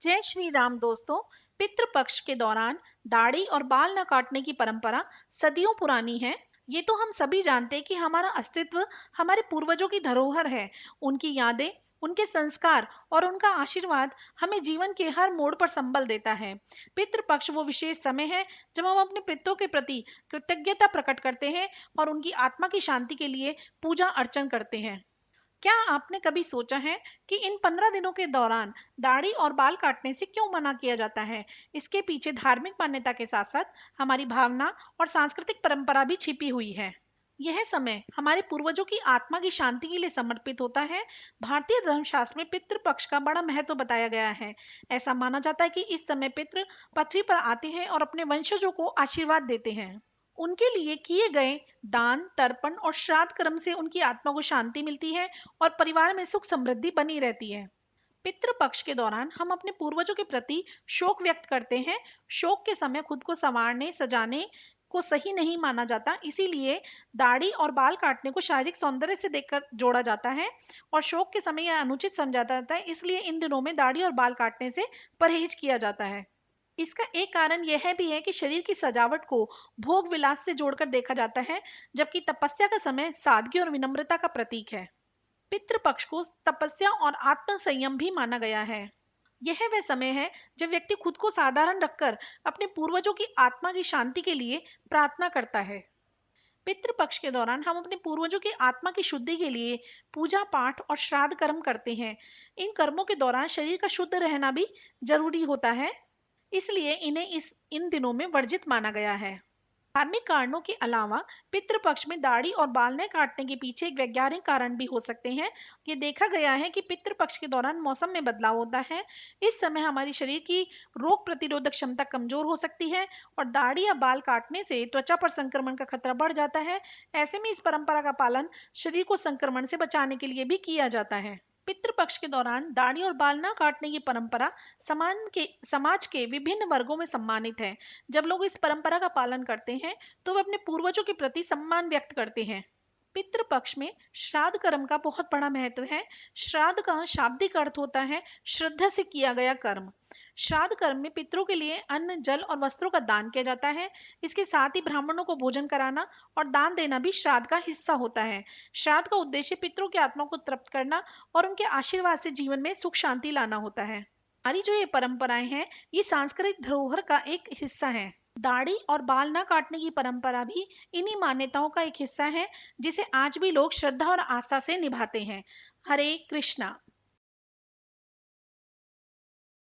जय श्री राम दोस्तों। पितृपक्ष के दौरान दाढ़ी और बाल न काटने की परंपरा सदियों पुरानी है। ये तो हम सभी जानते हैं कि हमारा अस्तित्व हमारे पूर्वजों की धरोहर है। उनकी यादें, उनके संस्कार और उनका आशीर्वाद हमें जीवन के हर मोड़ पर संबल देता है। पितृपक्ष वो विशेष समय है जब हम अपने पितरों के प्रति कृतज्ञता प्रकट करते हैं और उनकी आत्मा की शांति के लिए पूजा अर्चन करते हैं। क्या आपने कभी सोचा है कि इन 15 दिनों के दौरान दाढ़ी और बाल काटने से क्यों मना किया जाता है? इसके पीछे धार्मिक मान्यता के साथ साथ हमारी भावना और सांस्कृतिक परंपरा भी छिपी हुई है। यह समय हमारे पूर्वजों की आत्मा की शांति के लिए समर्पित होता है। भारतीय धर्मशास्त्र में पितृपक्ष का बड़ा महत्व बताया गया है। ऐसा माना जाता है कि इस समय पितृ पृथ्वी पर आते हैं और अपने वंशजों को आशीर्वाद देते हैं। उनके लिए किए गए दान, तर्पण और श्राद्ध कर्म से उनकी आत्मा को शांति मिलती है और परिवार में सुख समृद्धि बनी रहती है। पितृपक्ष के दौरान हम अपने पूर्वजों के प्रति शोक व्यक्त करते हैं। शोक के समय खुद को संवारने, सजाने को सही नहीं माना जाता, इसीलिए दाढ़ी और बाल काटने को शारीरिक सौंदर्य से देखकर जोड़ा जाता है और शोक के समय यह अनुचित समझा जाता है। इसलिए इन दिनों में दाढ़ी और बाल काटने से परहेज किया जाता है। इसका एक कारण यह भी है कि शरीर की सजावट को भोग विलास से जोड़कर देखा जाता है, जबकि तपस्या का समय सादगी और विनम्रता का प्रतीक है। पितृपक्ष को तपस्या और आत्म संयम भी माना गया है। यह वह समय है जब व्यक्ति खुद को साधारण रखकर अपने पूर्वजों की आत्मा की शांति के लिए प्रार्थना करता है। पितृपक्ष के दौरान हम अपने पूर्वजों की आत्मा की शुद्धि के लिए पूजा पाठ और श्राद्ध कर्म करते हैं। इन कर्मों के दौरान शरीर का शुद्ध रहना भी जरूरी होता है, इसलिए इन्हें इन दिनों में वर्जित माना गया है। धार्मिक कारणों के अलावा पितृपक्ष में दाढ़ी और बाल न काटने के पीछे एक वैज्ञानिक कारण भी हो सकते हैं। ये देखा गया है कि पितृपक्ष के दौरान मौसम में बदलाव होता है। इस समय हमारी शरीर की रोग प्रतिरोधक क्षमता कमजोर हो सकती है और दाढ़ी या बाल काटने से त्वचा पर संक्रमण का खतरा बढ़ जाता है। ऐसे में इस परंपरा का पालन शरीर को संक्रमण से बचाने के लिए भी किया जाता है। पितृपक्ष के दौरान दाढ़ी और बाल न काटने की परंपरा समाज के विभिन्न वर्गों में सम्मानित है। जब लोग इस परंपरा का पालन करते हैं तो वे अपने पूर्वजों के प्रति सम्मान व्यक्त करते हैं। पितृपक्ष में श्राद्ध कर्म का बहुत बड़ा महत्व है। श्राद्ध का शाब्दिक अर्थ होता है श्रद्धा से किया गया कर्म। श्राद्ध कर्म में पितरों के लिए अन्न, जल और वस्त्रों का दान किया जाता है। इसके साथ ही ब्राह्मणों को भोजन कराना और दान देना भी श्राद्ध का हिस्सा होता है। श्राद्ध का उद्देश्य पितरों की आत्मा को तृप्त करना और उनके आशीर्वाद से जीवन में सुख शांति लाना होता है। हमारी जो ये परंपराएं हैं, ये सांस्कृतिक धरोहर का एक हिस्सा है। दाढ़ी और बाल न काटने की परंपरा भी इन्हीं मान्यताओं का एक हिस्सा है, जिसे आज भी लोग श्रद्धा और आस्था से निभाते हैं। हरे कृष्णा।